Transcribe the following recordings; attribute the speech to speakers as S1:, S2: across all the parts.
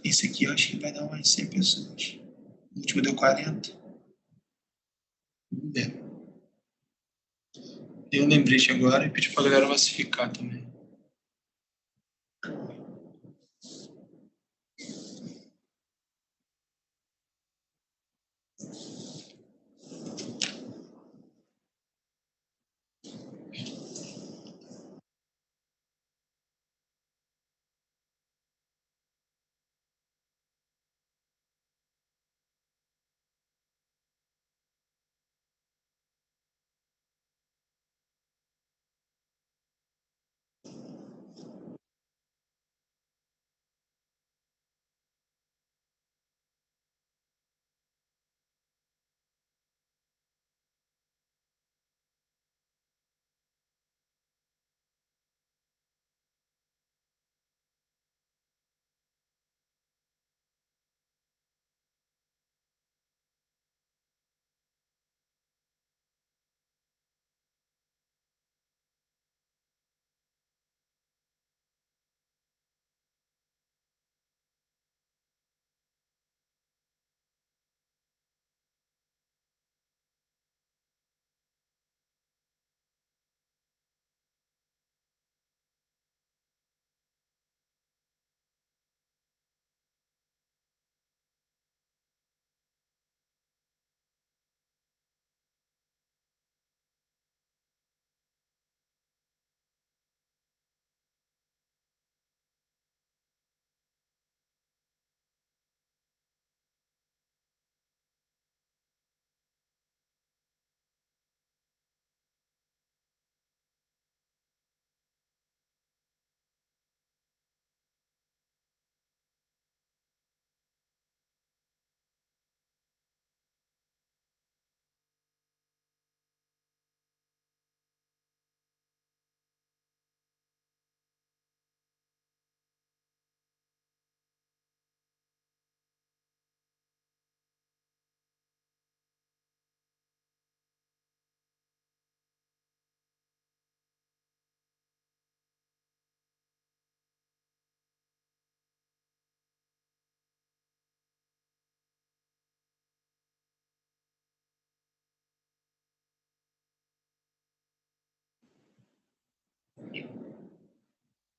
S1: Esse aqui eu acho que vai dar umas 100 pessoas. O último deu 40. Vamos ver. Dei um lembrete agora e pedi pra galera massificar também.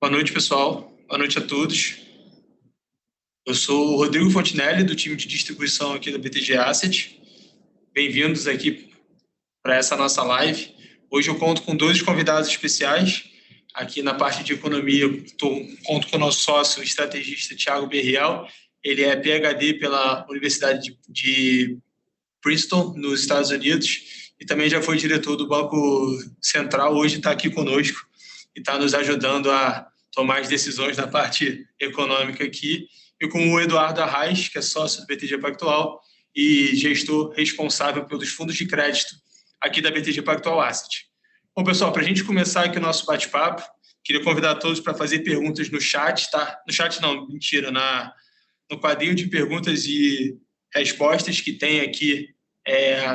S1: Boa noite, pessoal. Boa noite a todos. Eu sou o Rodrigo Fontinelli, do time de distribuição aqui da BTG Asset. Bem-vindos aqui para essa nossa live. Hoje eu conto com dois convidados especiais. Aqui na parte de economia, eu conto com o nosso sócio estrategista, Thiago Berriel. Ele é PhD pela Universidade de Princeton, nos Estados Unidos, e também já foi diretor do Banco Central. Hoje está aqui conosco e está nos ajudando a tomar as decisões na parte econômica aqui, e com o Eduardo Arraes, que é sócio do BTG Pactual e gestor responsável pelos fundos de crédito aqui da BTG Pactual Asset. Bom, pessoal, para a gente começar aqui o nosso bate-papo, queria convidar todos para fazer perguntas no chat, tá? No chat não, mentira, no quadrinho de perguntas e respostas que tem aqui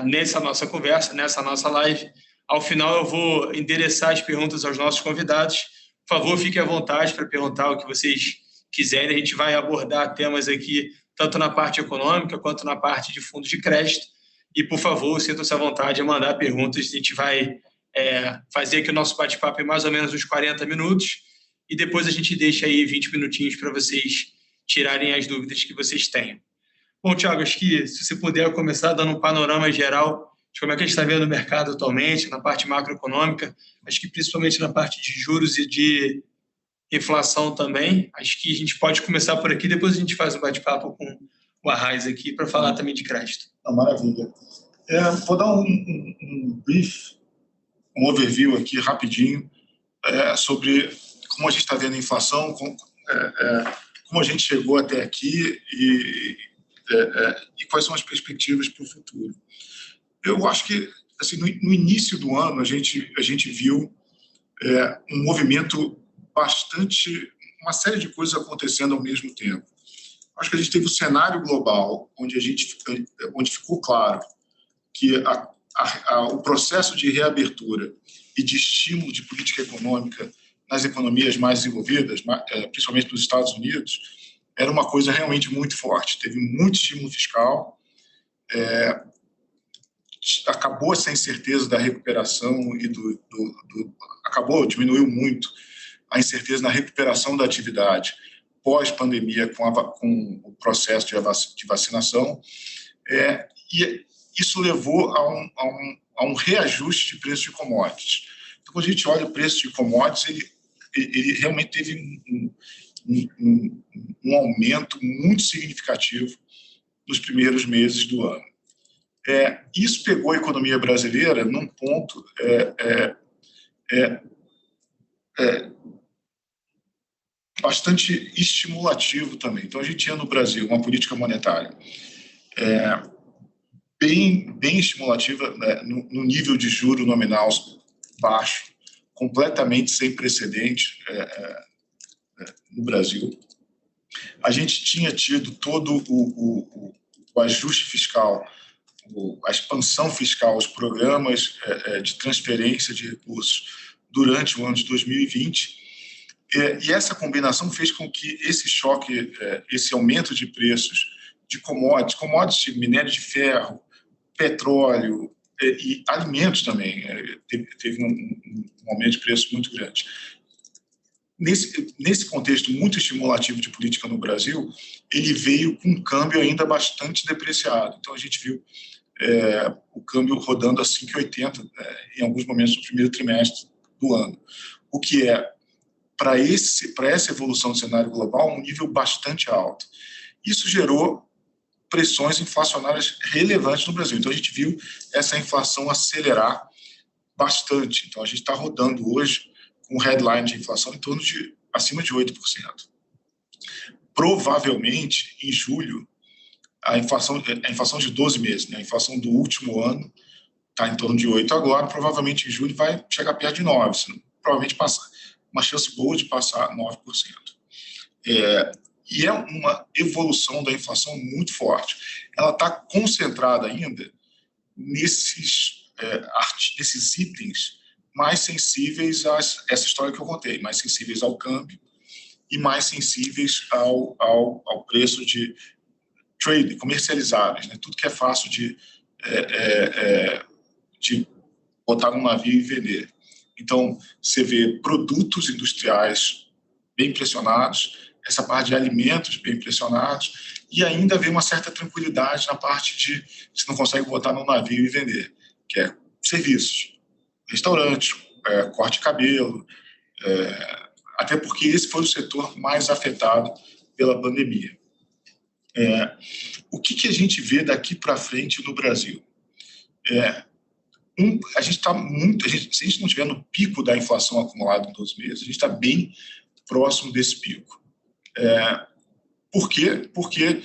S1: nessa nossa conversa, nessa nossa live. Ao final eu vou endereçar as perguntas aos nossos convidados. Por favor, fiquem à vontade para perguntar o que vocês quiserem. A gente vai abordar temas aqui, tanto na parte econômica quanto na parte de fundos de crédito. E, por favor, sintam-se à vontade a mandar perguntas. A gente vai fazer aqui o nosso bate-papo em mais ou menos uns 40 minutos. E depois a gente deixa aí 20 minutinhos para vocês tirarem as dúvidas que vocês tenham. Bom, Thiago, acho que se você puder começar dando um panorama geral de como é que a gente está vendo o mercado atualmente, na parte macroeconômica, acho que principalmente na parte de juros e de inflação também. Acho que a gente pode começar por aqui, depois a gente faz um bate-papo com o Arraes aqui para falar também de crédito.
S2: Maravilha. Vou dar um brief, um overview aqui rapidinho sobre como a gente está vendo a inflação, como a gente chegou até aqui e quais são as perspectivas para o futuro. Eu acho que assim, no início do ano a gente viu um movimento bastante, uma série de coisas acontecendo ao mesmo tempo. Acho que a gente teve o cenário global onde ficou claro que o processo de reabertura e de estímulo de política econômica nas economias mais desenvolvidas, principalmente nos Estados Unidos, era uma coisa realmente muito forte. Teve muito estímulo fiscal, acabou essa incerteza da recuperação e diminuiu muito a incerteza na recuperação da atividade pós-pandemia com o processo de vacinação, e isso levou a um reajuste de preço de commodities. Então, quando a gente olha o preço de commodities, ele realmente teve um aumento muito significativo nos primeiros meses do ano. Isso pegou a economia brasileira num ponto bastante estimulativo também. Então, a gente tinha no Brasil uma política monetária bem estimulativa, né, no nível de juro nominal baixo, completamente sem precedente no Brasil. A gente tinha tido todo o ajuste fiscal, a expansão fiscal, os programas de transferência de recursos durante o ano de 2020, e essa combinação fez com que esse choque, esse aumento de preços de commodities de minério de ferro, petróleo e alimentos também, teve um aumento de preço muito grande. Nesse contexto muito estimulativo de política no Brasil, ele veio com um câmbio ainda bastante depreciado. Então, a gente viu o câmbio rodando a 5,80 em alguns momentos no primeiro trimestre do ano, o que para essa evolução do cenário global, um nível bastante alto. Isso gerou pressões inflacionárias relevantes no Brasil. Então, a gente viu essa inflação acelerar bastante. Então, a gente está rodando hoje com um headline de inflação em torno de acima de 8%. Provavelmente, em julho, a inflação de 12 meses, né? A inflação do último ano está em torno de 8% agora, provavelmente em julho vai chegar perto de 9%, provavelmente passar, uma chance boa de passar 9%. E é uma evolução da inflação muito forte. Ela está concentrada ainda nesses itens mais sensíveis a essa história que eu contei, mais sensíveis ao câmbio e mais sensíveis ao preço de trade, comercializáveis, né? Tudo que é fácil de botar num navio e vender. Então, você vê produtos industriais bem pressionados, essa parte de alimentos bem pressionados, e ainda vê uma certa tranquilidade na parte de você não consegue botar num navio e vender, que é serviços, restaurantes, corte de cabelo, até porque esse foi o setor mais afetado pela pandemia. O que a gente vê daqui para frente no Brasil? A gente está se a gente não estiver no pico da inflação acumulada em 12 meses, a gente está bem próximo desse pico. Por quê? Porque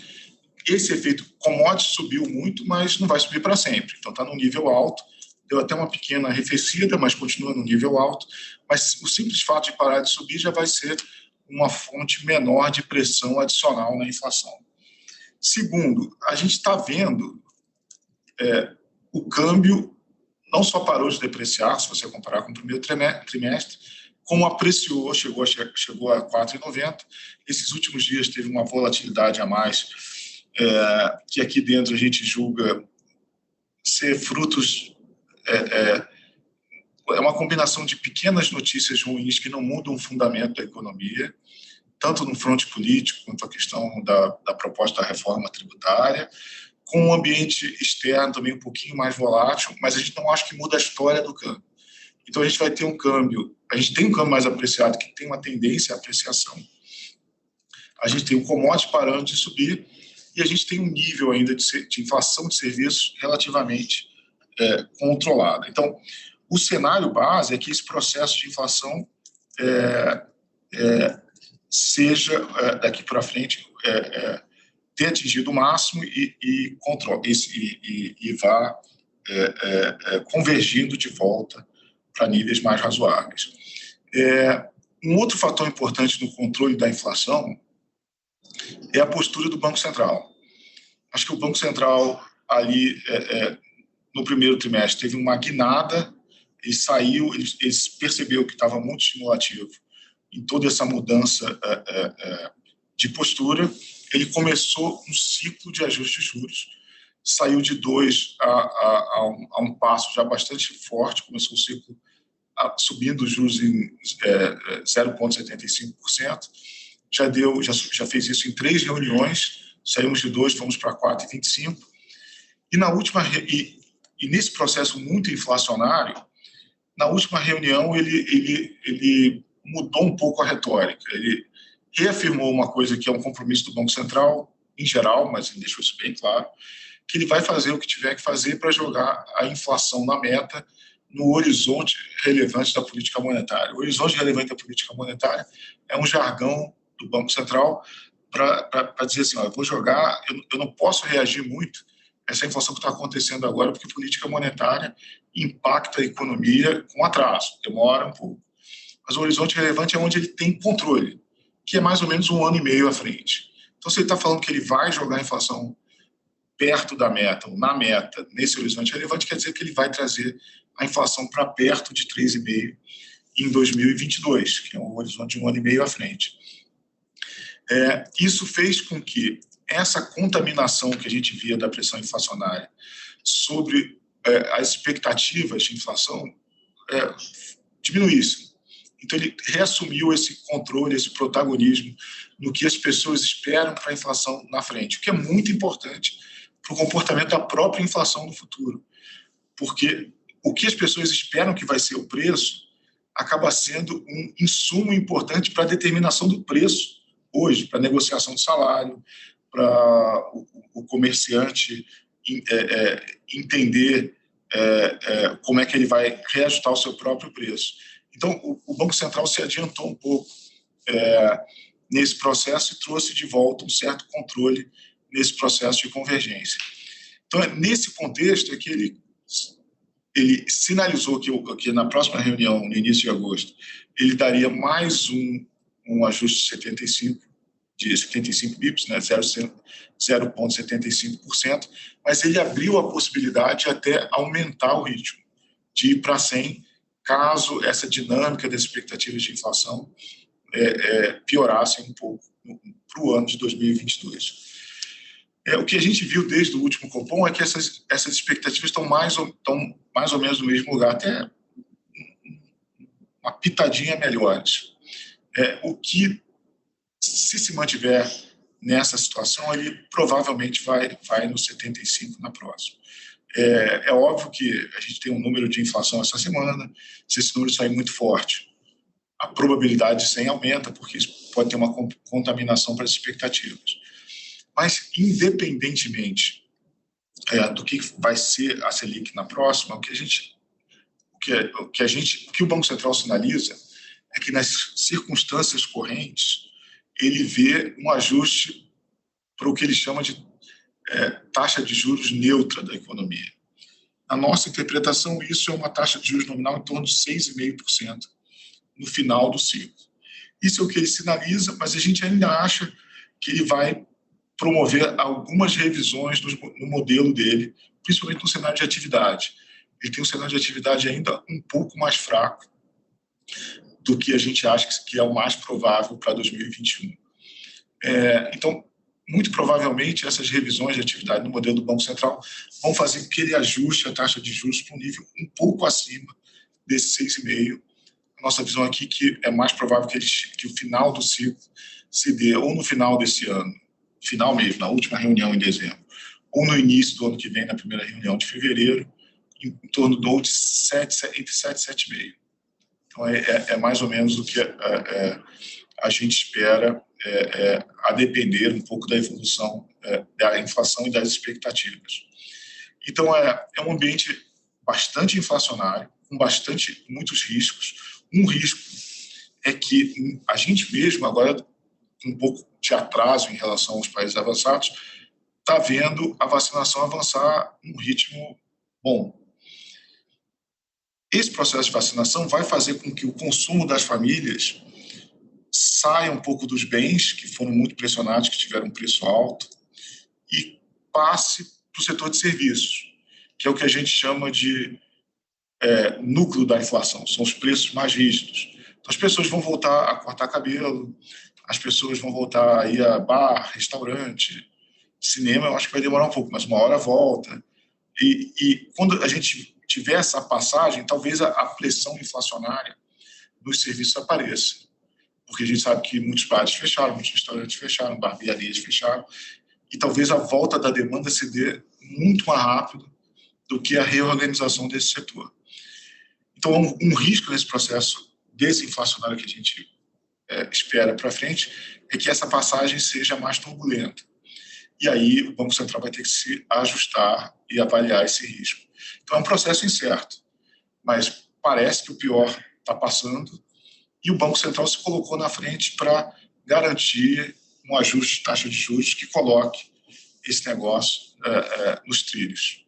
S2: esse efeito commodity subiu muito, mas não vai subir para sempre. Então, está num nível alto, deu até uma pequena arrefecida, mas continua no nível alto. Mas o simples fato de parar de subir já vai ser uma fonte menor de pressão adicional na inflação. Segundo, a gente está vendo o câmbio não só parou de depreciar, se você comparar com o primeiro trimestre, como apreciou, chegou a 4,90. Esses últimos dias teve uma volatilidade a mais, que aqui dentro a gente julga ser frutos... É uma combinação de pequenas notícias ruins que não mudam o fundamento da economia, tanto no fronte político quanto a questão da proposta da reforma tributária, com um ambiente externo também um pouquinho mais volátil, mas a gente não acha que muda a história do câmbio. Então, a gente vai ter um câmbio, a gente tem um câmbio mais apreciado, que tem uma tendência à apreciação. A gente tem o commodity parando de subir e a gente tem um nível ainda de inflação de serviços relativamente controlado. Então, o cenário base é que esse processo de inflação seja, daqui para frente, ter atingido o máximo e vá convergindo de volta para níveis mais razoáveis. Um outro fator importante no controle da inflação é a postura do Banco Central. Acho que o Banco Central ali, no primeiro trimestre, teve uma guinada e saiu, ele percebeu que estava muito estimulativo em toda essa mudança de postura. Ele começou um ciclo de ajuste de juros, saiu de 2 a um passo já bastante forte, começou o ciclo subindo os juros em 0,75%, já fez isso em 3 reuniões, saímos de 2, fomos para 4,25%, e nesse processo muito inflacionário, na última reunião ele mudou um pouco a retórica, ele reafirmou uma coisa que é um compromisso do Banco Central, em geral, mas ele deixou isso bem claro, que ele vai fazer o que tiver que fazer para jogar a inflação na meta no horizonte relevante da política monetária. O horizonte relevante da política monetária é um jargão do Banco Central para dizer assim, eu vou jogar, eu não posso reagir muito a essa inflação que está acontecendo agora, porque política monetária impacta a economia com atraso, demora um pouco. Mas o horizonte relevante é onde ele tem controle, que é mais ou menos 1 ano e meio à frente. Então, se ele está falando que ele vai jogar a inflação perto da meta, ou na meta, nesse horizonte relevante, quer dizer que ele vai trazer a inflação para perto de 3,5% em 2022, que é um horizonte de 1 ano e meio à frente. Isso fez com que essa contaminação que a gente via da pressão inflacionária sobre as expectativas de inflação diminuíssem. Então, ele reassumiu esse controle, esse protagonismo no que as pessoas esperam para a inflação na frente, o que é muito importante para o comportamento da própria inflação no futuro. Porque o que as pessoas esperam que vai ser o preço acaba sendo um insumo importante para a determinação do preço hoje, para a negociação de salário, para o comerciante entender como é que ele vai reajustar o seu próprio preço. Então, o Banco Central se adiantou um pouco nesse processo e trouxe de volta um certo controle nesse processo de convergência. Então, nesse contexto é que ele sinalizou que na próxima reunião, no início de agosto, ele daria mais um ajuste de 75 bips, né, 0,75%, mas ele abriu a possibilidade de até aumentar o ritmo, de ir para 100, caso essa dinâmica das expectativas de inflação piorasse um pouco para o ano de 2022. O que a gente viu desde o último Copom é que essas expectativas estão mais ou menos no mesmo lugar, até uma pitadinha melhores. O que, se mantiver nessa situação, ele provavelmente vai no 75 na próxima. É óbvio que a gente tem um número de inflação essa semana, se esse número sair muito forte, a probabilidade de 100 aumenta, porque isso pode ter uma contaminação para as expectativas. Mas, independentemente do que vai ser a Selic na próxima, o que o Banco Central sinaliza é que, nas circunstâncias correntes, ele vê um ajuste para o que ele chama de taxa de juros neutra da economia. Na nossa interpretação, isso é uma taxa de juros nominal em torno de 6,5% no final do ciclo. Isso é o que ele sinaliza, mas a gente ainda acha que ele vai promover algumas revisões no modelo dele, principalmente no cenário de atividade. Ele tem um cenário de atividade ainda um pouco mais fraco do que a gente acha que é o mais provável para 2021. Então, muito provavelmente, essas revisões de atividade no modelo do Banco Central vão fazer com que ele ajuste a taxa de juros para um nível um pouco acima desse 6,5%. A nossa visão aqui é que é mais provável que o final do ciclo se dê ou no final desse ano, final mesmo, na última reunião em dezembro, ou no início do ano que vem, na primeira reunião de fevereiro, em torno de entre 7 e 7,5%. Então, é mais ou menos o que a gente espera, a depender um pouco da evolução da inflação e das expectativas. Então, é um ambiente bastante inflacionário, com muitos riscos. Um risco é que a gente mesmo, agora, com um pouco de atraso em relação aos países avançados, está vendo a vacinação avançar num ritmo bom. Esse processo de vacinação vai fazer com que o consumo das famílias saia um pouco dos bens, que foram muito pressionados, que tiveram um preço alto, e passe para o setor de serviços, que é o que a gente chama de núcleo da inflação, são os preços mais rígidos. Então, as pessoas vão voltar a cortar cabelo, as pessoas vão voltar aí a bar, restaurante, cinema, eu acho que vai demorar um pouco, mas uma hora volta. E quando a gente tiver essa passagem, talvez a pressão inflacionária dos serviços apareça. Porque a gente sabe que muitos bares fecharam, muitos restaurantes fecharam, barbearias fecharam, e talvez a volta da demanda se dê muito mais rápido do que a reorganização desse setor. Então, um risco nesse processo desinflacionário que a gente espera para frente é que essa passagem seja mais turbulenta. E aí o Banco Central vai ter que se ajustar e avaliar esse risco. Então, é um processo incerto, mas parece que o pior está passando e o Banco Central se colocou na frente para garantir um ajuste de taxa de juros que coloque esse negócio nos trilhos.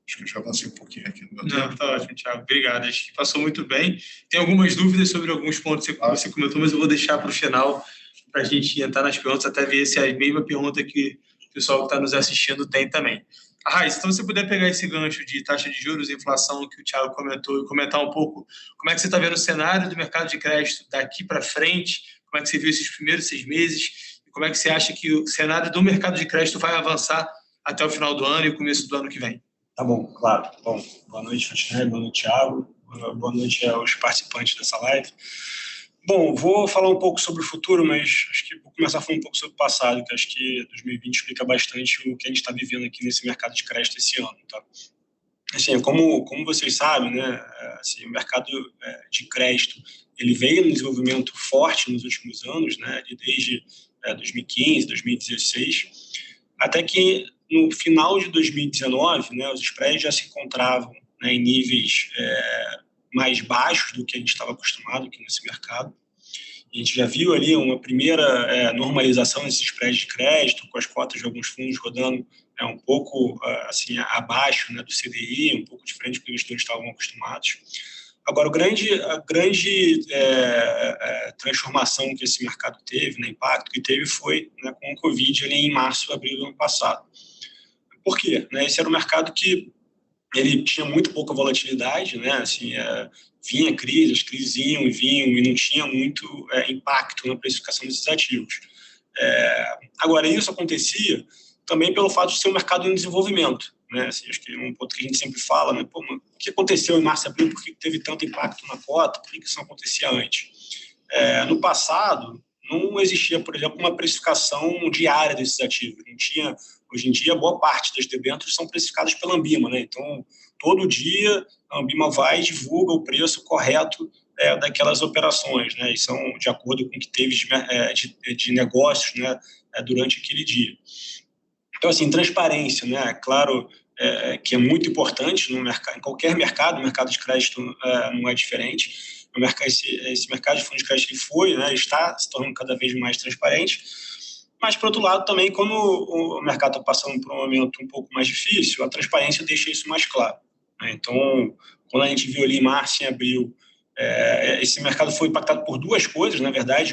S2: Acho que eu já avancei um pouquinho aqui no meu tempo.
S1: Não, tá ótimo, Thiago. Obrigado. Acho que passou muito bem. Tem algumas dúvidas sobre alguns pontos que você comentou, mas eu vou deixar para o final para a gente entrar nas perguntas, até ver se é a mesma pergunta que o pessoal que está nos assistindo tem também. Raíssa, então, se você puder pegar esse gancho de taxa de juros e inflação que o Thiago comentou e comentar um pouco como é que você está vendo o cenário do mercado de crédito daqui para frente, como é que você viu esses primeiros 6 meses e como é que você acha que o cenário do mercado de crédito vai avançar até o final do ano e o começo do ano que vem.
S3: Tá bom, claro. Bom, boa noite, Fontenelle, boa noite, Thiago, boa noite aos participantes dessa live. Bom, vou falar um pouco sobre o futuro, mas acho que vou começar falando um pouco sobre o passado, que acho que 2020 explica bastante o que a gente está vivendo aqui nesse mercado de crédito esse ano, tá? Assim, como vocês sabem, né, assim, o mercado de crédito, ele veio no desenvolvimento forte nos últimos anos, né, desde 2015, 2016, até que no final de 2019, né, os spreads já se encontravam, né, em níveis mais baixos do que a gente estava acostumado aqui nesse mercado. A gente já viu ali uma primeira normalização desses spreads de crédito, com as cotas de alguns fundos rodando um pouco assim, abaixo, né, do CDI, um pouco diferente do que os investidores estavam acostumados. Agora, a grande transformação que esse mercado teve, né, impacto que teve, foi, né, com o Covid ali em março, abril do ano passado. Por quê? Né, esse era um mercado que ele tinha muito pouca volatilidade, né? Assim, vinha crise, as crises iam e vinham e não tinha muito impacto na precificação desses ativos. Agora, isso acontecia também pelo fato de ser um mercado em desenvolvimento, né? Assim, acho que é um ponto que a gente sempre fala, né? Pô, o que aconteceu em março e abril? Por que teve tanto impacto na cota? Por que isso não acontecia antes? No passado, não existia, por exemplo, uma precificação diária desses ativos. Não tinha. Hoje em dia, boa parte das debêntures são precificadas pela Anbima, né? Então, todo dia a Anbima vai e divulga o preço correto daquelas operações, né? E são de acordo com o que teve de negócios, né, durante aquele dia. Então, assim, transparência, né? Claro que é muito importante no mercado, em qualquer mercado, o mercado de crédito não é diferente. Esse mercado de fundos de crédito está se tornando cada vez mais transparente. Mas, por outro lado, também, quando o mercado está passando por um momento um pouco mais difícil, a transparência deixa isso mais claro, né? Então, quando a gente viu ali em março e abril, esse mercado foi impactado por duas coisas, na verdade.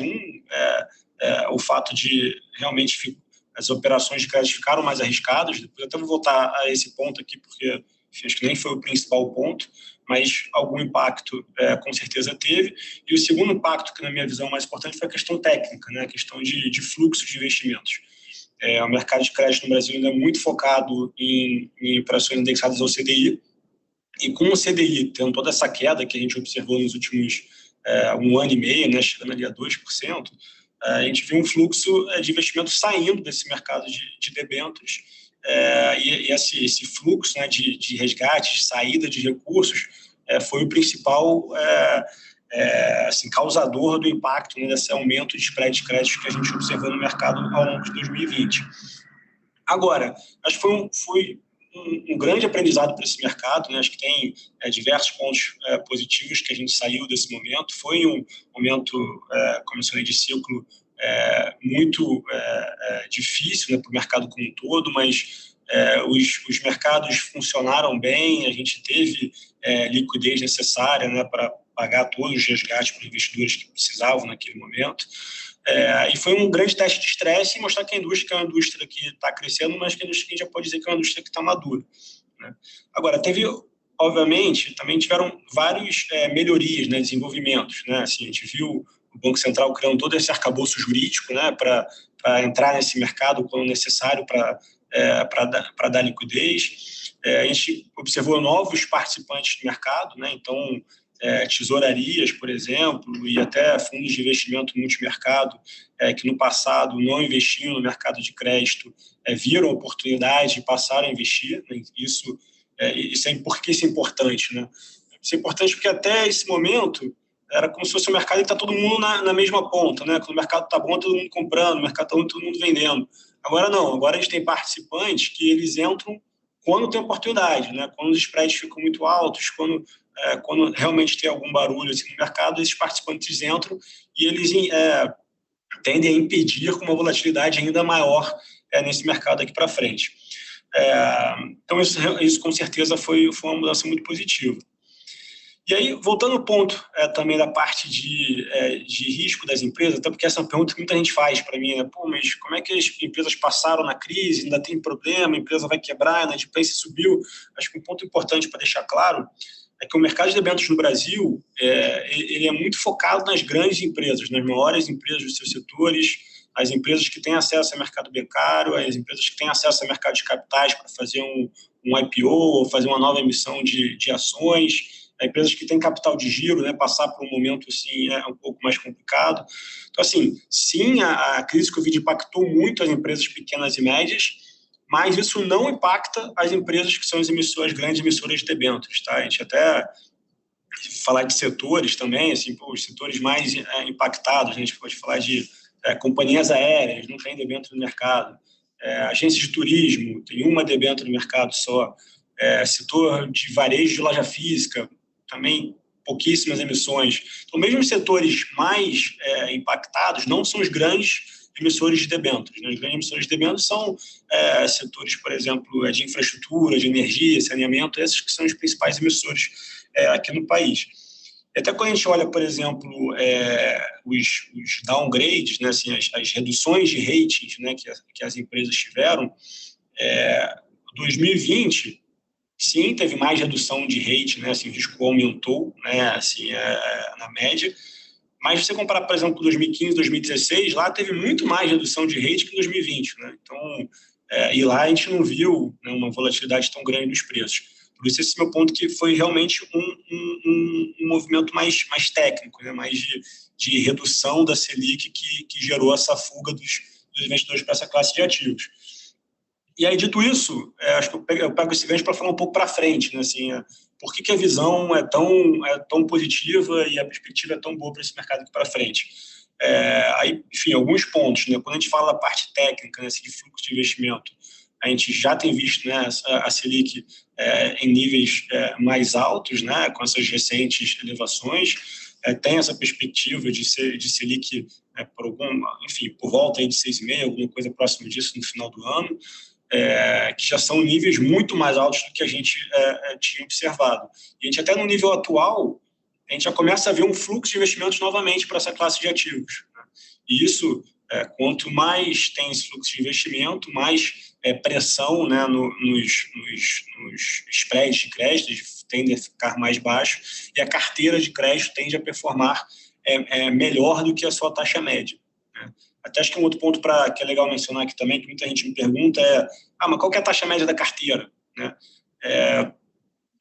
S3: O fato de realmente as operações de crédito ficaram mais arriscadas. Depois até vou voltar a esse ponto aqui, porque enfim, acho que nem foi o principal ponto, mas algum impacto com certeza teve. E o segundo impacto, que na minha visão é mais importante, foi a questão técnica, né? A questão de fluxo de investimentos. O mercado de crédito no Brasil ainda é muito focado em operações indexadas ao CDI, e com o CDI tendo toda essa queda que a gente observou nos últimos 1 ano e meio, né, chegando ali a 2%, a gente viu um fluxo de investimento saindo desse mercado de debêntures, e esse fluxo, né, de resgate, de saída de recursos, foi o principal assim, causador do impacto, né, desse aumento de spread de crédito que a gente observou no mercado ao longo de 2020. Agora, acho que foi um grande aprendizado para esse mercado, né? Acho que tem diversos pontos positivos que a gente saiu desse momento. Foi um momento, como eu falei, de ciclo muito difícil, né, para o mercado como um todo, mas os mercados funcionaram bem, a gente teve liquidez necessária, né, para pagar todos os resgates para os investidores que precisavam naquele momento. E foi um grande teste de estresse e mostrar que a indústria é uma indústria que está crescendo, mas que a indústria que a gente já pode dizer que é uma indústria que está madura, né? Agora, obviamente, também tiveram várias melhorias, né, desenvolvimentos, né? Assim, a gente viu o Banco Central criando todo esse arcabouço jurídico, né, para entrar nesse mercado quando necessário para dar liquidez. A gente observou novos participantes do mercado, né, então tesourarias, por exemplo, e até fundos de investimento multimercado, que no passado não investiam no mercado de crédito, viram oportunidade e passaram a investir, né? Por que isso é importante, né? Isso é importante porque até esse momento era como se fosse um mercado que está todo mundo na mesma ponta, né? Quando o mercado está bom, todo mundo comprando, o mercado está bom, todo mundo vendendo. Agora não, agora a gente tem participantes que eles entram quando tem oportunidade, né? Quando os spreads ficam muito altos, quando realmente tem algum barulho assim, no mercado, esses participantes entram e eles tendem a impedir com uma volatilidade ainda maior nesse mercado aqui para frente. Então, isso com certeza foi uma mudança muito positiva. E aí, voltando ao ponto também da parte de risco das empresas, até porque essa é uma pergunta que muita gente faz para mim, né? Pô, mas como é que as empresas passaram na crise, ainda tem problema, a empresa vai quebrar, a inadimplência subiu? Acho que um ponto importante para deixar claro é que o mercado de debêntures no Brasil ele é muito focado nas grandes empresas, nas maiores empresas dos seus setores, as empresas que têm acesso ao mercado bancário, as empresas que têm acesso ao mercado de capitais para fazer um IPO ou fazer uma nova emissão de ações, empresas que têm capital de giro, né, passar por um momento assim, um pouco mais complicado. Então, assim, sim, a crise Covid impactou muito as empresas pequenas e médias, mas isso não impacta as empresas que são as grandes emissoras de debêntures, tá? A gente até falar de setores também, assim, os setores mais impactados, a gente pode falar de companhias aéreas, não tem debênture no mercado, agências de turismo, tem uma debênture no mercado só, setor de varejo de loja física, também pouquíssimas emissões. Então, mesmo os setores mais impactados não são os grandes emissores de debêntures, né? Os grandes emissores de debêntures são setores, por exemplo, de infraestrutura, de energia, saneamento, esses que são os principais emissores aqui no país. E até quando a gente olha, por exemplo, os downgrades, né, assim, as reduções de ratings, né, que as empresas tiveram, 2020, sim, teve mais redução de rating, né, assim, o risco aumentou, né, assim, na média. Mas se você comparar, por exemplo, com 2015, 2016, lá teve muito mais redução de rating que em 2020, né? Então, e lá a gente não viu, né, uma volatilidade tão grande nos preços. Por isso, esse é o meu ponto, que foi realmente um movimento mais técnico, né, mais de redução da Selic que gerou essa fuga dos investidores para essa classe de ativos. E aí, dito isso, acho que eu pego esse gancho para falar um pouco para frente, né, assim, por que a visão é tão positiva e a perspectiva é tão boa para esse mercado aqui para frente. Aí, enfim, alguns pontos, né? Quando a gente fala da parte técnica, né, de fluxo de investimento, a gente já tem visto, né, a Selic em níveis mais altos, né, com essas recentes elevações, tem essa perspectiva de Selic por volta aí de 6,5%, alguma coisa próxima disso no final do ano, que já são níveis muito mais altos do que a gente tinha observado. E a gente até no nível atual, a gente já começa a ver um fluxo de investimentos novamente para essa classe de ativos, né? E isso, quanto mais tem esse fluxo de investimento, mais pressão, né, nos spreads de crédito tende a ficar mais baixo e a carteira de crédito tende a performar melhor do que a sua taxa média, né? Até acho que um outro ponto que é legal mencionar aqui também, que muita gente me pergunta mas qual que é a taxa média da carteira, né?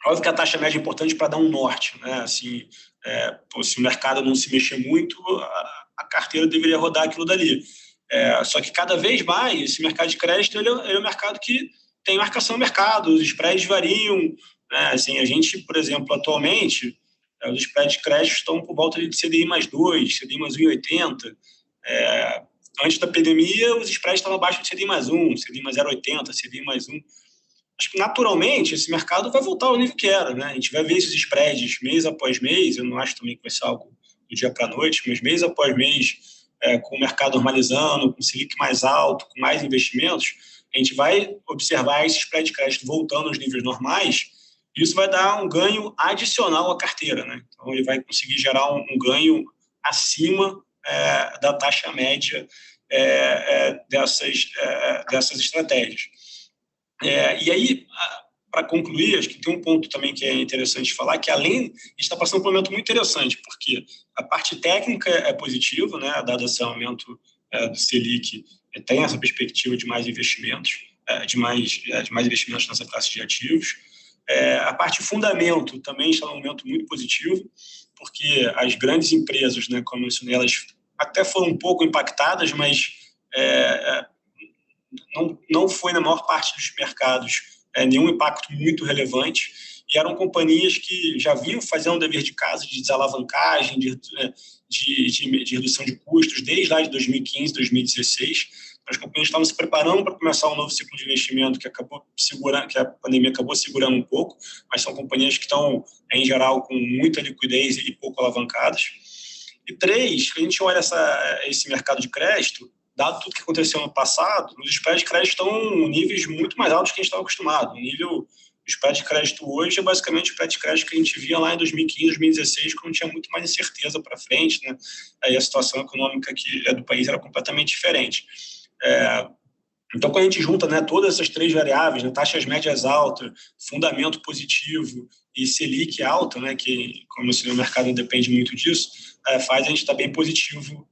S3: Óbvio que a taxa média é importante para dar um norte, né? Assim, se o mercado não se mexer muito, a carteira deveria rodar aquilo dali. Só que cada vez mais esse mercado de crédito ele é um mercado que tem marcação no mercado, os spreads variam, né? Assim, a gente, por exemplo, atualmente, os spreads de crédito estão por volta de CDI mais 2, CDI mais 1,80. Antes da pandemia, os spreads estavam abaixo de CDI mais 1, CDI mais 0,80, CDI mais 1. Acho que, naturalmente, esse mercado vai voltar ao nível que era, né? A gente vai ver esses spreads mês após mês, eu não acho também que vai ser algo do dia para a noite, mas mês após mês, com o mercado normalizando, com o Selic mais alto, com mais investimentos, a gente vai observar esse spread de crédito voltando aos níveis normais, e isso vai dar um ganho adicional à carteira, né? Então, ele vai conseguir gerar um ganho acima da taxa média dessas estratégias. E aí, para concluir, acho que tem um ponto também que é interessante falar, que além, a gente está passando por um momento muito interessante, porque a parte técnica é positiva, né, dado esse aumento do Selic, tem essa perspectiva de mais investimentos, de mais investimentos nessa classe de ativos. A parte de fundamento também está num momento muito positivo, porque as grandes empresas, né, como eu mencionei, elas até foram um pouco impactadas, mas não foi na maior parte dos mercados nenhum impacto muito relevante, e eram companhias que já vinham fazendo o dever de casa de desalavancagem, de redução de custos desde lá de 2015, 2016. As companhias estavam se preparando para começar um novo ciclo de investimento que a pandemia acabou segurando um pouco, mas são companhias que estão, em geral, com muita liquidez e pouco alavancadas. E 3, a gente olha esse mercado de crédito, dado tudo que aconteceu no passado, os spreads de crédito estão em níveis muito mais altos que a gente estava acostumado. O spread de crédito hoje é basicamente o spread de crédito que a gente via lá em 2015, 2016, quando tinha muito mais incerteza para frente, né? Aí a situação econômica do país era completamente diferente. Então, quando a gente junta, né, todas essas 3 variáveis, né, taxas médias altas, fundamento positivo e Selic alta, né, que, como o mercado depende muito disso, faz a gente estar bem positivo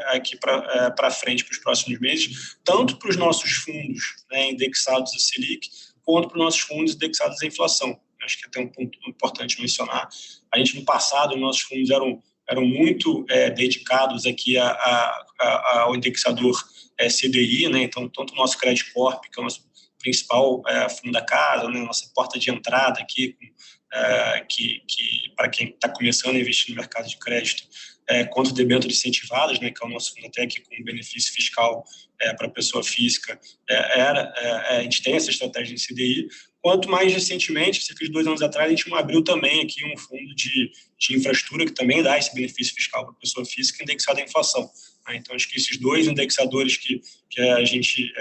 S3: aqui para frente, para os próximos meses, tanto para os nossos fundos, né, indexados a Selic, quanto para os nossos fundos indexados à inflação. Acho que é até um ponto importante mencionar. A gente, no passado, os nossos fundos eram muito dedicados aqui ao indexador CDI, né? Então, tanto o nosso Credit Corp, que é o nosso principal fundo da casa, né? Nossa porta de entrada aqui, que para quem está começando a investir no mercado de crédito, quanto debêntures incentivadas, né? Que é o nosso fundo até aqui com benefício fiscal para a pessoa física, a gente tem essa estratégia de CDI. Quanto mais recentemente, cerca de 2 anos atrás, a gente abriu também aqui um fundo de infraestrutura que também dá esse benefício fiscal para a pessoa física indexado à inflação. Então, acho que esses 2 indexadores que a gente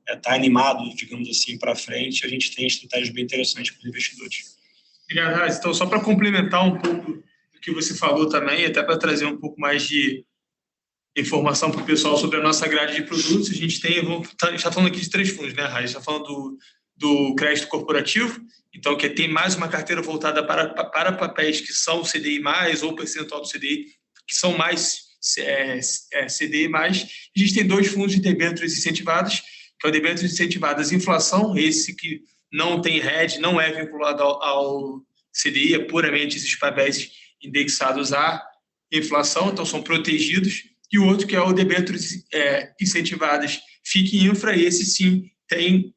S3: está animado, digamos assim, para frente, a gente tem estratégias bem interessantes para os investidores.
S1: Obrigado, Raíssa. Então, só para complementar um pouco do que você falou também, até para trazer um pouco mais de informação para o pessoal sobre a nossa grade de produtos, a gente está falando aqui de 3 fundos, né, Raíssa? Está falando do crédito corporativo, então que tem mais uma carteira voltada para papéis que são CDI+, ou percentual do CDI, que são mais CDI+. A gente tem 2 fundos de debêntures incentivadas, que é o debêntures incentivadas inflação, esse que não tem hedge, não é vinculado ao CDI, é puramente esses papéis indexados à inflação, então são protegidos, e o outro que é o debêntures incentivadas FIC Infra, esse sim tem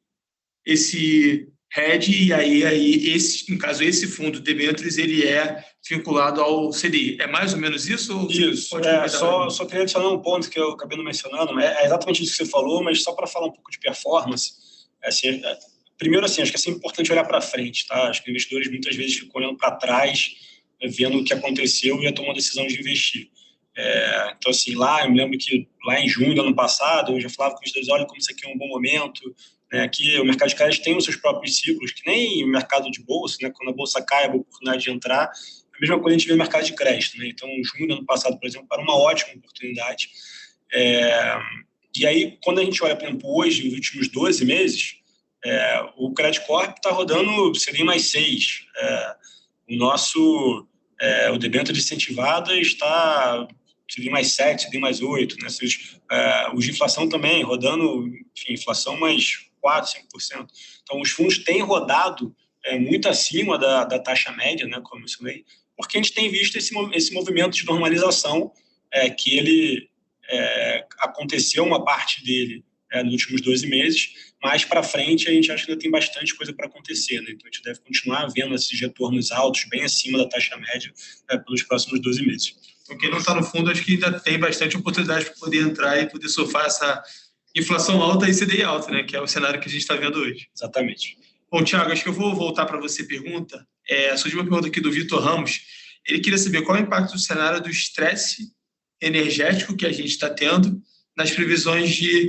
S1: esse hedge, e aí no caso, esse fundo de debêntures, ele é vinculado ao CDI. É mais ou menos isso? Ou
S3: isso. Só queria adicionar um ponto que eu acabei não mencionando, é exatamente isso que você falou, mas só para falar um pouco de performance, primeiro, assim, acho que é sempre importante olhar para frente, tá? Acho que investidores muitas vezes ficam olhando para trás, vendo o que aconteceu e tomam a decisão de investir. Então, assim, eu me lembro que lá em junho do ano passado, eu já falava com os investidores, olha como isso aqui é um bom momento, né? Aqui o mercado de crédito tem os seus próprios ciclos, que nem o mercado de bolsa, né? Quando a bolsa cai, a oportunidade de entrar, a mesma coisa a gente vê no mercado de crédito, né? Então, junho do ano passado, por exemplo, era uma ótima oportunidade. E aí, quando a gente olha, por exemplo, hoje, nos últimos 12 meses, o Credit Corp está rodando CDI mais 6. O debênture incentivada está CDI mais 7, CDI mais 8. Né? Os de inflação também, rodando, enfim, inflação mais 4, 5%. Então, os fundos têm rodado muito acima da taxa média, né, como eu mencionei, porque a gente tem visto esse movimento de normalização que ele aconteceu, uma parte dele nos últimos 12 meses, mais para frente a gente acha que ainda tem bastante coisa para acontecer, né? Então a gente deve continuar vendo esses retornos altos, bem acima da taxa média, pelos próximos 12 meses.
S1: Então, quem não está no fundo, acho que ainda tem bastante oportunidade para poder entrar e poder surfar essa inflação alta e CDI alta, né? Que é o cenário que a gente está vendo hoje.
S3: Exatamente.
S1: Bom, Thiago, acho que eu vou voltar para você pergunta. Surgiu uma pergunta aqui do Vitor Ramos. Ele queria saber qual é o impacto do cenário do estresse energético que a gente está tendo nas previsões de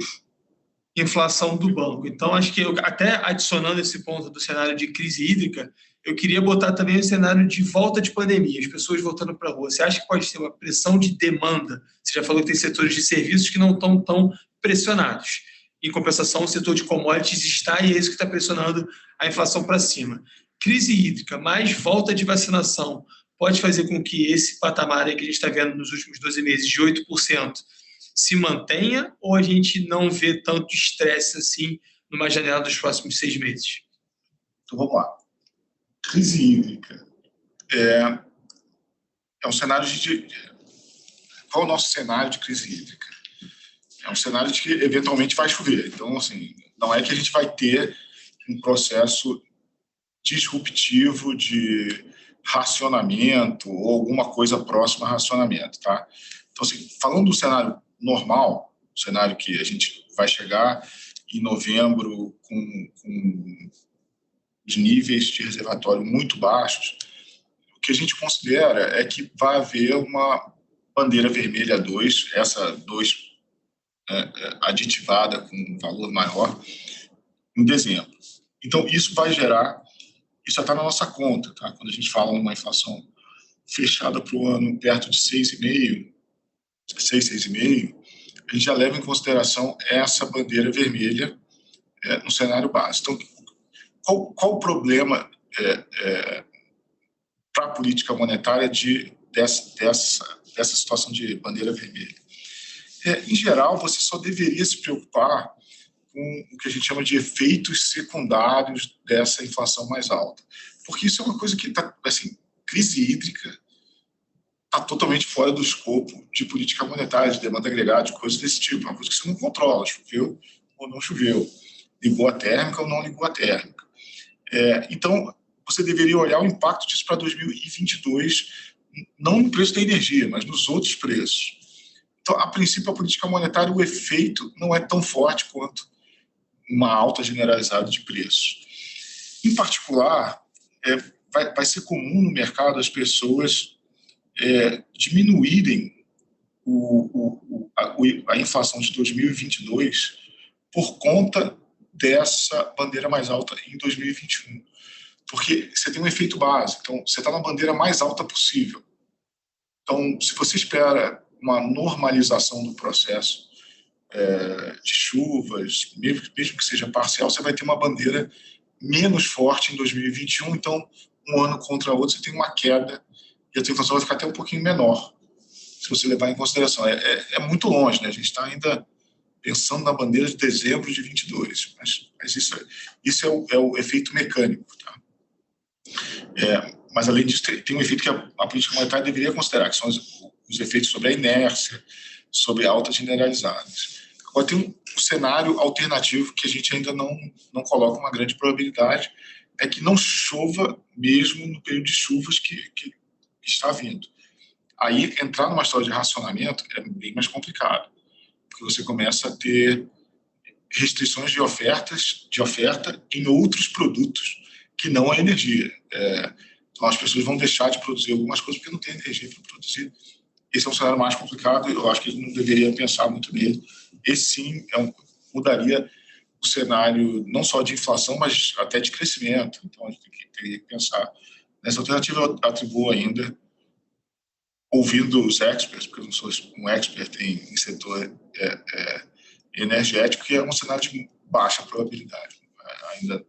S1: inflação do banco. Então, acho que até adicionando esse ponto do cenário de crise hídrica, eu queria botar também o cenário de volta de pandemia, as pessoas voltando para a rua. Você acha que pode ter uma pressão de demanda? Você já falou que tem setores de serviços que não estão tão pressionados. Em compensação, o setor de commodities está, e é isso que está pressionando a inflação para cima. Crise hídrica mais volta de vacinação pode fazer com que esse patamar aí que a gente está vendo nos últimos 12 meses de 8% se mantenha, ou a gente não vê tanto estresse assim numa janela dos próximos 6 meses?
S2: Então, vamos lá. Crise hídrica é um cenário de... Qual é o nosso cenário de crise hídrica? É um cenário de que eventualmente vai chover. Então, assim, não é que a gente vai ter um processo disruptivo de racionamento ou alguma coisa próxima a racionamento, tá? Então, assim, falando do cenário normal, o cenário que a gente vai chegar em novembro com os níveis de reservatório muito baixos, o que a gente considera é que vai haver uma bandeira vermelha 2, essa 2 aditivada com um valor maior, em dezembro. Então, isso vai gerar, isso já está na nossa conta, tá? Quando a gente fala numa inflação fechada para o ano perto de 6,5%, 6,5%, a gente já leva em consideração essa bandeira vermelha no cenário base. Então, qual o problema para a política monetária dessa situação de bandeira vermelha? Em geral, você só deveria se preocupar com o que a gente chama de efeitos secundários dessa inflação mais alta. Porque isso é uma coisa que está, assim, crise hídrica está totalmente fora do escopo de política monetária, de demanda agregada, de coisas desse tipo. É uma coisa que você não controla, choveu ou não choveu, ligou a térmica ou não ligou a térmica. Então, você deveria olhar o impacto disso para 2022, não no preço da energia, mas nos outros preços. Então, a princípio, a política monetária, o efeito não é tão forte quanto uma alta generalizada de preços. Em particular, vai ser comum no mercado as pessoas diminuírem a inflação de 2022 por conta dessa bandeira mais alta em 2021. Porque você tem um efeito base, então você está na bandeira mais alta possível. Então, se você espera uma normalização do processo de chuvas, mesmo que seja parcial, você vai ter uma bandeira menos forte em 2021, então um ano contra o outro você tem uma queda e a tua inflação vai ficar até um pouquinho menor, se você levar em consideração. É muito longe, né? A gente está ainda pensando na bandeira de dezembro de 22, mas isso é o efeito mecânico, tá? Mas além disso tem um efeito que a política monetária deveria considerar, que são os efeitos sobre a inércia, sobre altas generalizadas. Agora tem um cenário alternativo que a gente ainda não coloca uma grande probabilidade, é que não chova mesmo no período de chuvas que está vindo. Aí entrar numa história de racionamento é bem mais complicado, porque você começa a ter restrições de oferta em outros produtos que não a energia. Então as pessoas vão deixar de produzir algumas coisas porque não tem energia para produzir. Esse é um cenário mais complicado, eu acho que a gente não deveria pensar muito nele. Esse sim mudaria o cenário não só de inflação, mas até de crescimento. Então a gente teria que pensar nessa alternativa. Eu atribuo ainda, ouvindo os experts, porque eu não sou um expert em setor energético, que é um cenário de baixa probabilidade. Ainda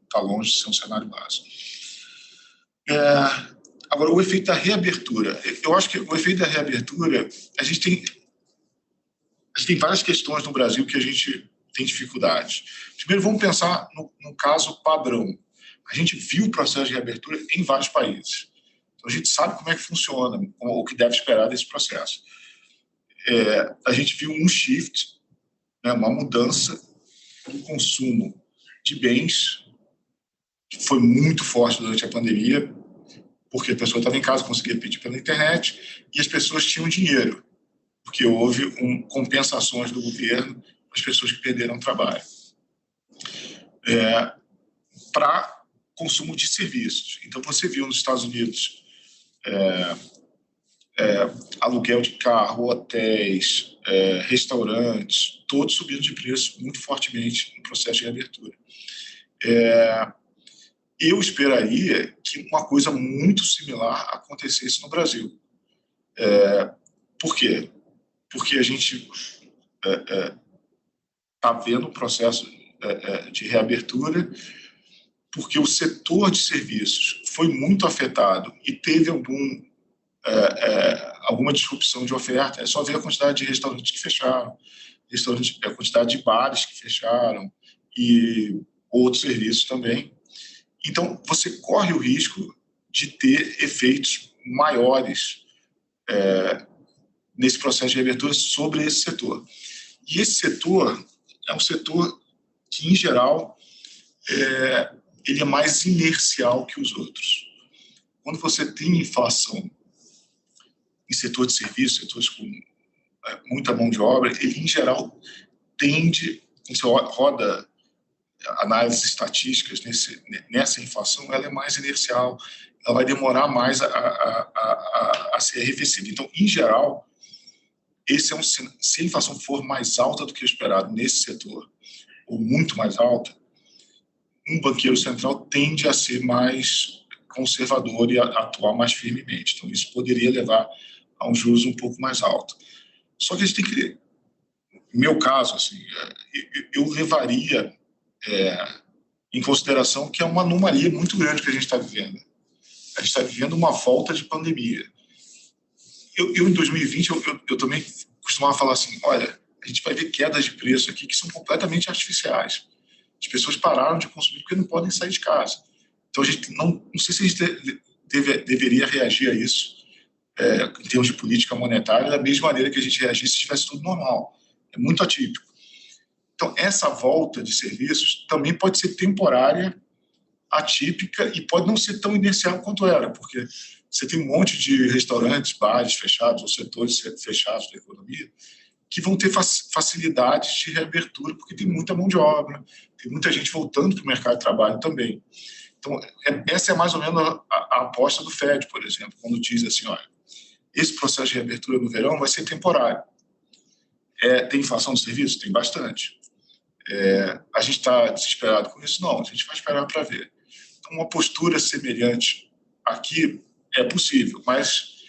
S2: está longe de ser um cenário básico. Agora, o efeito da reabertura. Eu acho que o efeito da reabertura, a gente tem várias questões no Brasil que a gente tem dificuldade. Primeiro, vamos pensar no caso padrão. A gente viu o processo de reabertura em vários países. Então, a gente sabe como é que funciona, o que deve esperar desse processo. A gente viu um shift, né, uma mudança do consumo de bens, que foi muito forte durante a pandemia, porque a pessoa estava em casa, conseguia pedir pela internet, e as pessoas tinham dinheiro, porque houve compensações do governo para as pessoas que perderam o trabalho. Para consumo de serviços. Então, você viu nos Estados Unidos aluguel de carro, hotéis, restaurantes, todos subindo de preço muito fortemente no processo de reabertura. Eu esperaria que uma coisa muito similar acontecesse no Brasil. Por quê? Porque a gente está vendo um processo de reabertura, porque o setor de serviços foi muito afetado e teve alguma disrupção de oferta. É só ver a quantidade de restaurantes que fecharam, a quantidade de bares que fecharam e outros serviços também. Então, você corre o risco de ter efeitos maiores nesse processo de reabertura sobre esse setor. E esse setor é um setor que, em geral, ele é mais inercial que os outros. Quando você tem inflação em setor de serviços, setores com muita mão de obra, ele, em geral, tende, quando você roda análises estatísticas nessa inflação, ela é mais inercial, ela vai demorar mais a ser arrefecida. Então, em geral, esse se a inflação for mais alta do que o esperado nesse setor, ou muito mais alta, um banqueiro central tende a ser mais conservador e a atuar mais firmemente. Então, isso poderia levar a um juros um pouco mais alto. Só que a gente tem que... No meu caso, assim, eu levaria em consideração que é uma anomalia muito grande que a gente está vivendo. A gente está vivendo uma volta de pandemia. Eu em 2020, eu também costumava falar assim, olha, a gente vai ver quedas de preço aqui que são completamente artificiais. As pessoas pararam de consumir porque não podem sair de casa. Então, a gente não sei se a gente deveria reagir a isso em termos de política monetária da mesma maneira que a gente reagisse se estivesse tudo normal. É muito atípico. Então, essa volta de serviços também pode ser temporária, atípica e pode não ser tão inercial quanto era, porque você tem um monte de restaurantes, bares fechados ou setores fechados da economia que vão ter facilidades de reabertura, porque tem muita mão de obra, tem muita gente voltando para o mercado de trabalho também. Então, essa é mais ou menos a aposta do Fed, por exemplo, quando diz assim, olha, esse processo de reabertura no verão vai ser temporário. Tem inflação de serviços? Tem bastante. A gente está desesperado com isso? Não, a gente vai esperar para ver. Então, uma postura semelhante aqui é possível, mas,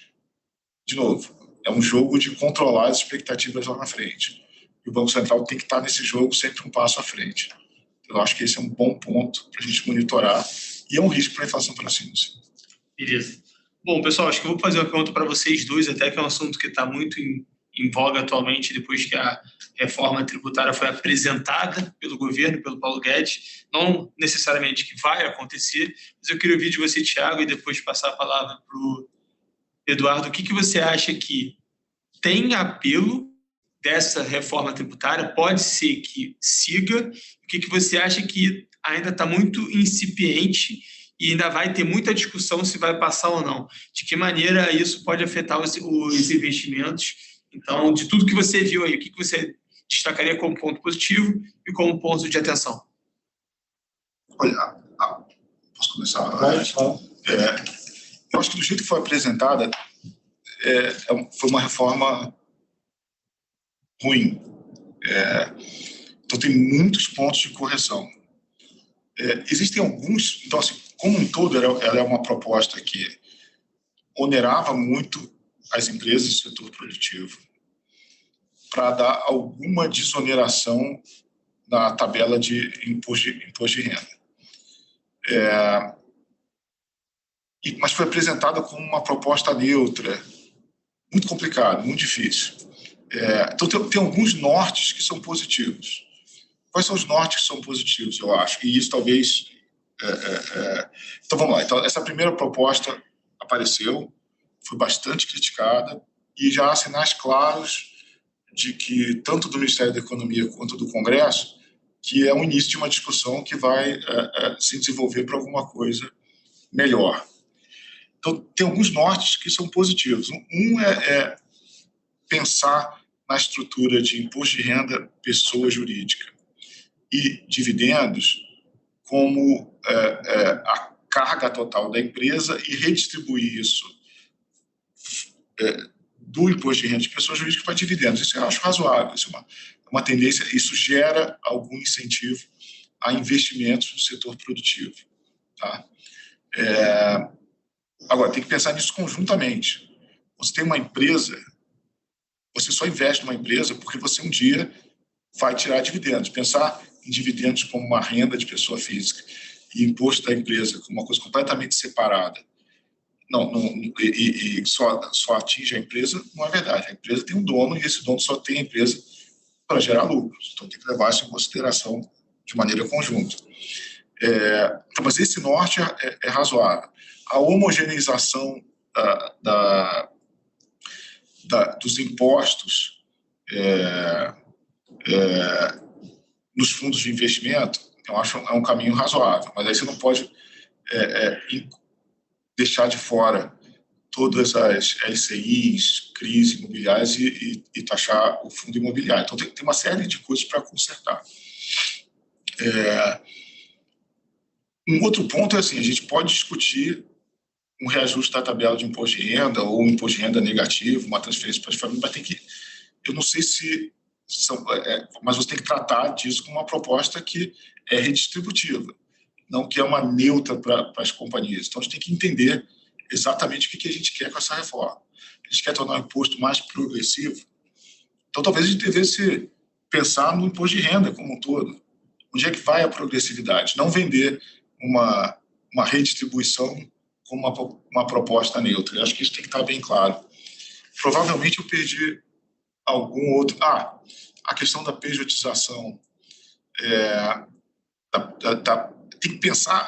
S2: de novo, é um jogo de controlar as expectativas lá na frente. E o Banco Central tem que estar nesse jogo sempre um passo à frente. Eu acho que esse é um bom ponto para a gente monitorar e é um risco para a inflação para cima. Sim.
S1: Beleza. Bom, pessoal, acho que eu vou fazer uma pergunta para vocês dois, até que é um assunto que está muito em voga atualmente, depois que a reforma tributária foi apresentada pelo governo, pelo Paulo Guedes. Não necessariamente que vai acontecer, mas eu queria ouvir de você, Thiago, e depois passar a palavra para o Eduardo. O que você acha que tem apelo dessa reforma tributária? Pode ser que siga. O que você acha que ainda está muito incipiente e ainda vai ter muita discussão se vai passar ou não? De que maneira isso pode afetar os investimentos? Então, de tudo que você viu aí, o que você destacaria como ponto positivo e como ponto de atenção?
S2: Olha, posso começar? Eu acho que do jeito que foi apresentada, foi uma reforma ruim. Então, tem muitos pontos de correção. Existem alguns... Então, assim, como um todo, ela é uma proposta que onerava muito as empresas do setor produtivo para dar alguma desoneração na tabela de imposto de renda. Mas foi apresentada como uma proposta neutra, muito complicado, muito difícil. Então, tem alguns nortes que são positivos. Quais são os nortes que são positivos, eu acho? E isso talvez... Então, vamos lá. Então, essa primeira proposta apareceu, foi bastante criticada, e já há sinais claros de que, tanto do Ministério da Economia quanto do Congresso, que é o início de uma discussão que vai se desenvolver para alguma coisa melhor. Então, tem alguns nortes que são positivos. Um é pensar na estrutura de imposto de renda pessoa jurídica e dividendos como a carga total da empresa e redistribuir isso do imposto de renda de pessoas jurídicas para dividendos. Isso eu acho razoável, isso é uma tendência, isso gera algum incentivo a investimentos no setor produtivo. Tá? Agora, tem que pensar nisso conjuntamente. Você tem uma empresa, você só investe numa empresa porque você um dia vai tirar dividendos. Pensar em dividendos como uma renda de pessoa física e imposto da empresa como uma coisa completamente separada, e só atinge a empresa, não é verdade. A empresa tem um dono e esse dono só tem a empresa para gerar lucros. Então, tem que levar isso em consideração de maneira conjunta. Então, mas esse norte é razoável. A homogeneização dos impostos nos fundos de investimento, eu acho é um caminho razoável. Mas aí você não pode deixar de fora todas as LCIs, crises imobiliárias e taxar o fundo imobiliário. Então, tem uma série de coisas para consertar. Um outro ponto é assim, a gente pode discutir um reajuste da tabela de imposto de renda ou um imposto de renda negativo, uma transferência para as famílias, mas tem que... Eu não sei se... mas você tem que tratar disso como uma proposta que é redistributiva, não que é uma neutra para as companhias. Então, a gente tem que entender exatamente o que a gente quer com essa reforma. A gente quer tornar o imposto mais progressivo. Então, talvez a gente devesse pensar no imposto de renda como um todo. Onde é que vai a progressividade? Não vender uma redistribuição como uma proposta neutra. Eu acho que isso tem que estar bem claro. Provavelmente eu perdi algum outro... a questão da pejotização. Tem que pensar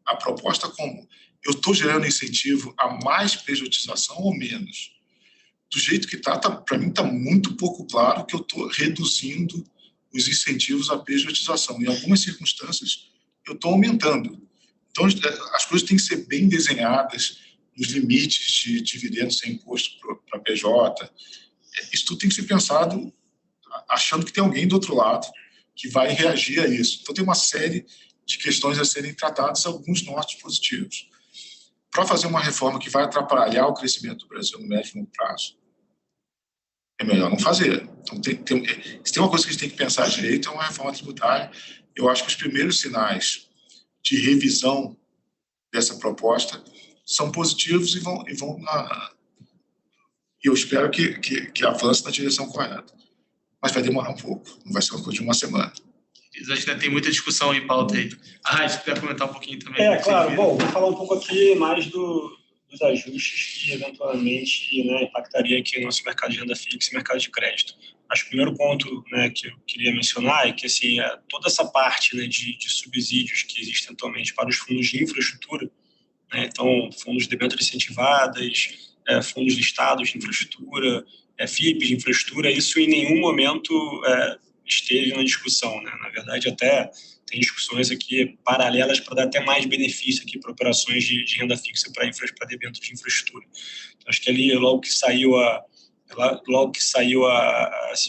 S2: a proposta como eu estou gerando incentivo a mais pejotização ou menos. Do jeito que está, para mim está muito pouco claro que eu estou reduzindo os incentivos à pejotização. Em algumas circunstâncias, eu estou aumentando. Então, as coisas têm que ser bem desenhadas, os limites de dividendos sem imposto para PJ. Isso tudo tem que ser pensado achando que tem alguém do outro lado que vai reagir a isso. Então, tem uma série de questões a serem tratadas, alguns nortes positivos. Para fazer uma reforma que vai atrapalhar o crescimento do Brasil no médio e longo prazo, é melhor não fazer. Então, se tem uma coisa que a gente tem que pensar direito, é uma reforma tributária. Eu acho que os primeiros sinais de revisão dessa proposta são positivos e eu espero que avance na direção correta. Mas vai demorar um pouco, não vai ser uma coisa de uma semana.
S1: A gente ainda tem muita discussão em pauta aí. Se quiser comentar um pouquinho também.
S3: Claro. Bom, vou falar um pouco aqui mais dos ajustes que eventualmente impactaria aqui o nosso mercado de renda fixa e mercado de crédito. Acho que o primeiro ponto que eu queria mencionar é que assim, toda essa parte de subsídios que existem atualmente para os fundos de infraestrutura, então fundos de debêntures incentivadas, fundos listados de infraestrutura, FIPs de infraestrutura, isso em nenhum momento esteve na discussão. Na verdade, até tem discussões aqui paralelas para dar até mais benefício aqui para operações de renda fixa para debêntures de infraestrutura. Então, acho que ali, logo que saiu as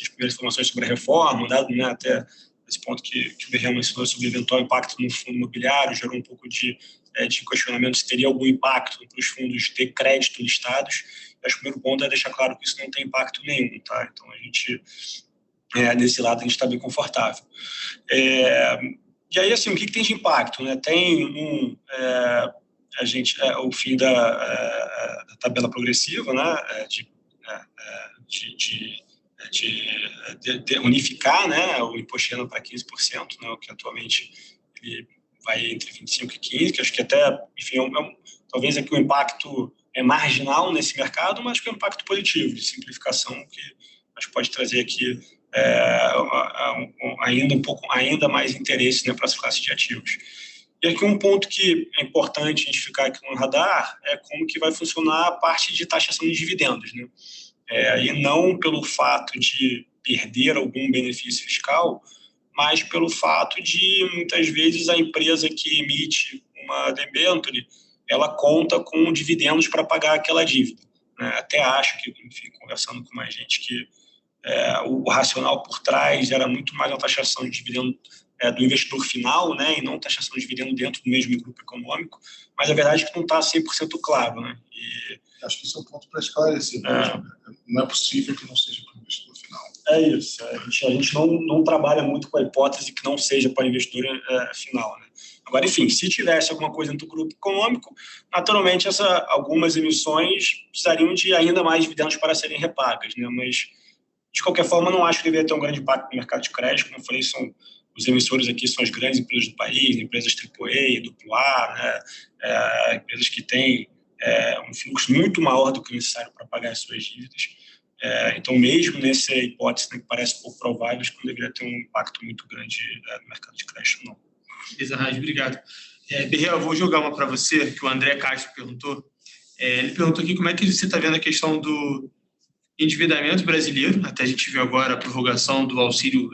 S3: primeiras informações sobre a reforma, dado até esse ponto que o Berrel mencionou sobre o eventual impacto no fundo imobiliário, gerou um pouco de questionamento se teria algum impacto para os fundos de crédito listados. Acho que o primeiro ponto é deixar claro que isso não tem impacto nenhum. Tá? Então, a gente, desse lado, a gente está bem confortável. E aí, assim, o que tem de impacto? Tem o fim da tabela progressiva, de unificar o imposto de renda para 15%, o que atualmente ele vai entre 25% e 15%, que acho que até, enfim, talvez aqui o impacto é marginal nesse mercado, mas que é um impacto positivo de simplificação que acho que pode trazer aqui ainda mais interesse para as classes de ativos. E aqui um ponto que é importante a gente ficar aqui no radar é como que vai funcionar a parte de taxação de dividendos. E não pelo fato de perder algum benefício fiscal, mas pelo fato de, muitas vezes, a empresa que emite uma debênture, ela conta com dividendos para pagar aquela dívida. Até acho que, enfim, conversando com mais gente, que o racional por trás era muito mais a taxação de dividendo do investidor final, e não taxação de dividendo dentro do mesmo grupo econômico, mas a verdade é que não está 100% claro.
S2: Acho que isso é um ponto para esclarecer. Não é possível que não seja para o investidor final.
S3: É isso. A gente não trabalha muito com a hipótese que não seja para o investidor final. Agora, enfim, se tivesse alguma coisa dentro do grupo econômico, naturalmente algumas emissões precisariam de ainda mais dividendos para serem repagas. Mas, de qualquer forma, não acho que deveria ter um grande impacto no mercado de crédito. Como eu falei, são os emissores aqui são as grandes empresas do país, empresas AAA, AA, né? Empresas que têm um fluxo muito maior do que o necessário para pagar as suas dívidas. Então, mesmo nessa hipótese, né, que parece pouco provável, acho que não deveria ter um impacto muito grande no mercado de crédito, não.
S1: Beleza, Raj, obrigado. Berrel, eu vou jogar uma para você, que o André Castro perguntou. Ele perguntou aqui como é que você está vendo a questão do endividamento brasileiro, até a gente viu agora a prorrogação do auxílio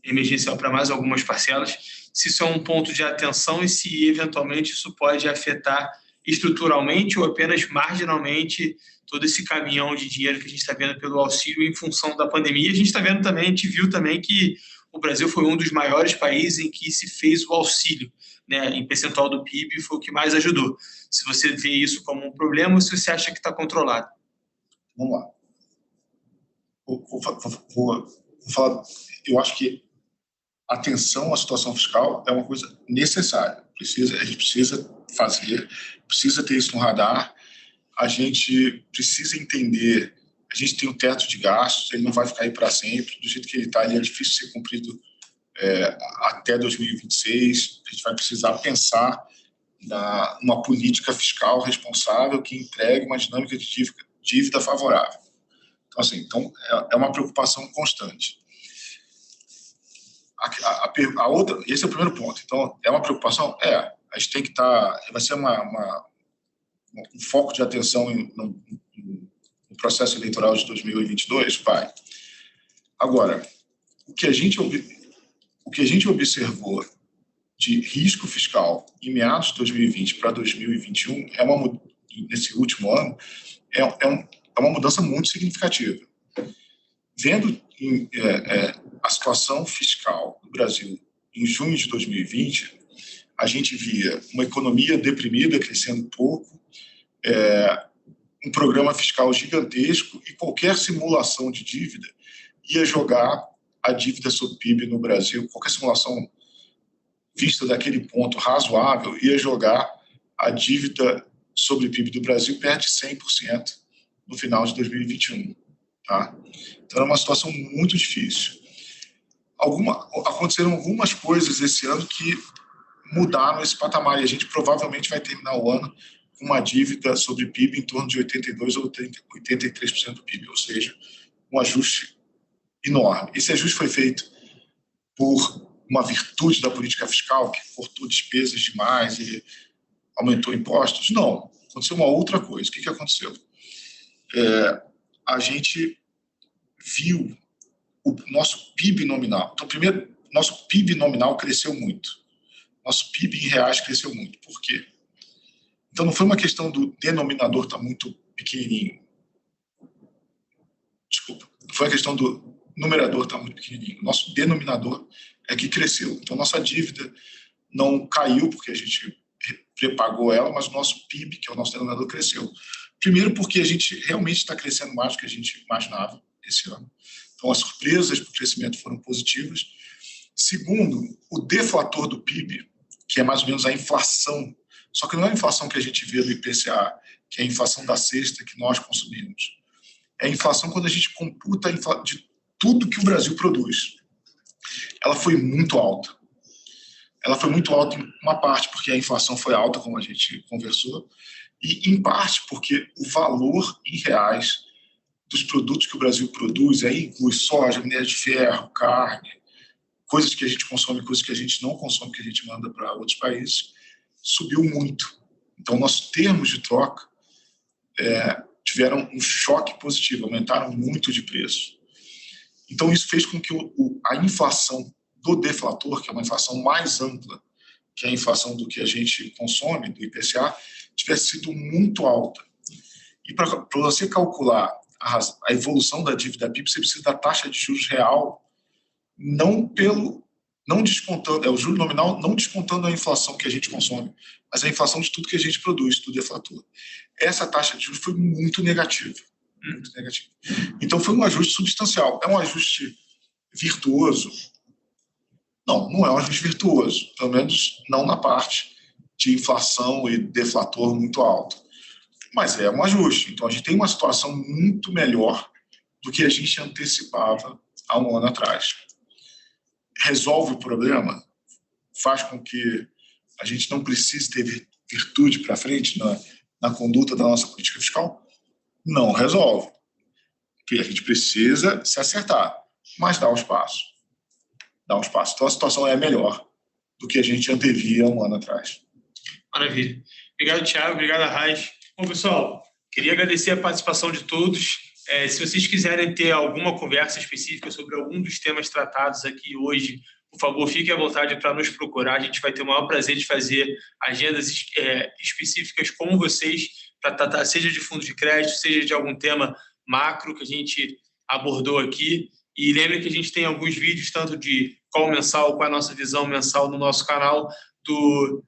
S1: emergencial para mais algumas parcelas, se isso é um ponto de atenção e se, eventualmente, isso pode afetar estruturalmente ou apenas marginalmente todo esse caminhão de dinheiro que a gente está vendo pelo auxílio em função da pandemia. A gente está vendo também, a gente viu também que o Brasil foi um dos maiores países em que se fez o auxílio, né, em percentual do PIB, foi o que mais ajudou. Se você vê isso como um problema ou se você acha que está controlado.
S2: Vamos lá. Vou falar. Eu acho que atenção à situação fiscal é uma coisa necessária. A gente precisa fazer, precisa ter isso no radar. A gente precisa entender. A gente tem um teto de gastos, ele não vai ficar aí para sempre. Do jeito que ele está, ele é difícil de ser cumprido até 2026. A gente vai precisar pensar numa política fiscal responsável que entregue uma dinâmica de dívida favorável. Então, assim, é uma preocupação constante. A outra, esse é o primeiro ponto. Então, é uma preocupação? A gente tem que estar... Vai ser um foco de atenção no processo eleitoral de 2022, vai. Agora, o que a gente observou de risco fiscal em meados de 2020 para 2021, nesse último ano, é uma mudança muito significativa. Vendo a situação fiscal do Brasil em junho de 2020, a gente via uma economia deprimida, crescendo pouco, um programa fiscal gigantesco e qualquer simulação de dívida ia jogar a dívida sobre PIB no Brasil, qualquer simulação vista daquele ponto razoável ia jogar a dívida sobre PIB do Brasil perto de 100% no final de 2021. Tá? Então, era uma situação muito difícil. Aconteceram algumas coisas esse ano que mudaram esse patamar e a gente provavelmente vai terminar o ano com uma dívida sobre PIB em torno de 82% ou 83% do PIB, ou seja, um ajuste enorme. Esse ajuste foi feito por uma virtude da política fiscal, que cortou despesas demais e aumentou impostos? Não. Aconteceu uma outra coisa. O que aconteceu? A gente viu o nosso PIB nominal. Então, primeiro, nosso PIB nominal cresceu muito. Nosso PIB em reais cresceu muito. Por quê? Então, não foi uma questão do denominador estar muito pequenininho. Desculpa. Não foi a questão do numerador estar muito pequenininho. Nosso denominador é que cresceu. Então, nossa dívida não caiu porque a gente prepagou ela, mas o nosso PIB, que é o nosso denominador, cresceu. Primeiro, porque a gente realmente está crescendo mais do que a gente imaginava esse ano. Então, as surpresas para o crescimento foram positivas. Segundo, o deflator do PIB, que é mais ou menos a inflação, só que não é a inflação que a gente vê no IPCA, que é a inflação da cesta que nós consumimos. É a inflação quando a gente computa de tudo que o Brasil produz. Ela foi muito alta. Ela foi muito alta em uma parte porque a inflação foi alta, como a gente conversou, e em parte porque o valor em reais dos produtos que o Brasil produz, aí inclui soja, minério de ferro, carne, coisas que a gente consome, coisas que a gente não consome, que a gente manda para outros países, subiu muito. Então, nossos termos de troca tiveram um choque positivo, aumentaram muito de preço. Então, isso fez com que a inflação do deflator, que é uma inflação mais ampla que a inflação do que a gente consome, do IPCA, tivesse sido muito alta. E para você calcular a evolução da dívida PIB, você precisa da taxa de juros real, não descontando, o juro nominal não descontando a inflação que a gente consome, mas a inflação de tudo que a gente produz, do deflator. Essa taxa de juros foi muito negativa. Muito negativa. Então, foi um ajuste substancial. É um ajuste virtuoso? Não, não é um ajuste virtuoso, pelo menos não na parte de inflação e deflator muito alto. Mas é um ajuste. Então, a gente tem uma situação muito melhor do que a gente antecipava há um ano atrás. resolve o problema, faz com que a gente não precise ter virtude para frente na conduta da nossa política fiscal? Não resolve. Porque a gente precisa se acertar, mas dá os passos. Dá uns passos. Então, a situação é melhor do que a gente antevia um ano atrás.
S1: Maravilha. Obrigado, Thiago. Obrigado, Arraes. Bom, pessoal, queria agradecer a participação de todos. Se vocês quiserem ter alguma conversa específica sobre algum dos temas tratados aqui hoje, por favor, fiquem à vontade para nos procurar. A gente vai ter o maior prazer de fazer agendas específicas com vocês para tratar, seja de fundo de crédito, seja de algum tema macro que a gente abordou aqui. E lembre que a gente tem alguns vídeos, tanto de call mensal, com a nossa visão mensal no nosso canal do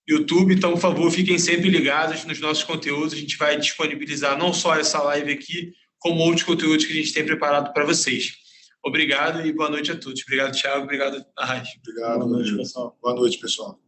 S1: YouTube. Então, por favor, fiquem sempre ligados nos nossos conteúdos. A gente vai disponibilizar não só essa live aqui, como outros conteúdos que a gente tem preparado para vocês. Obrigado e boa noite a todos. Obrigado, Thiago. Obrigado, Arraes.
S2: Obrigado.
S3: Boa noite, pessoal.
S2: Boa noite, pessoal.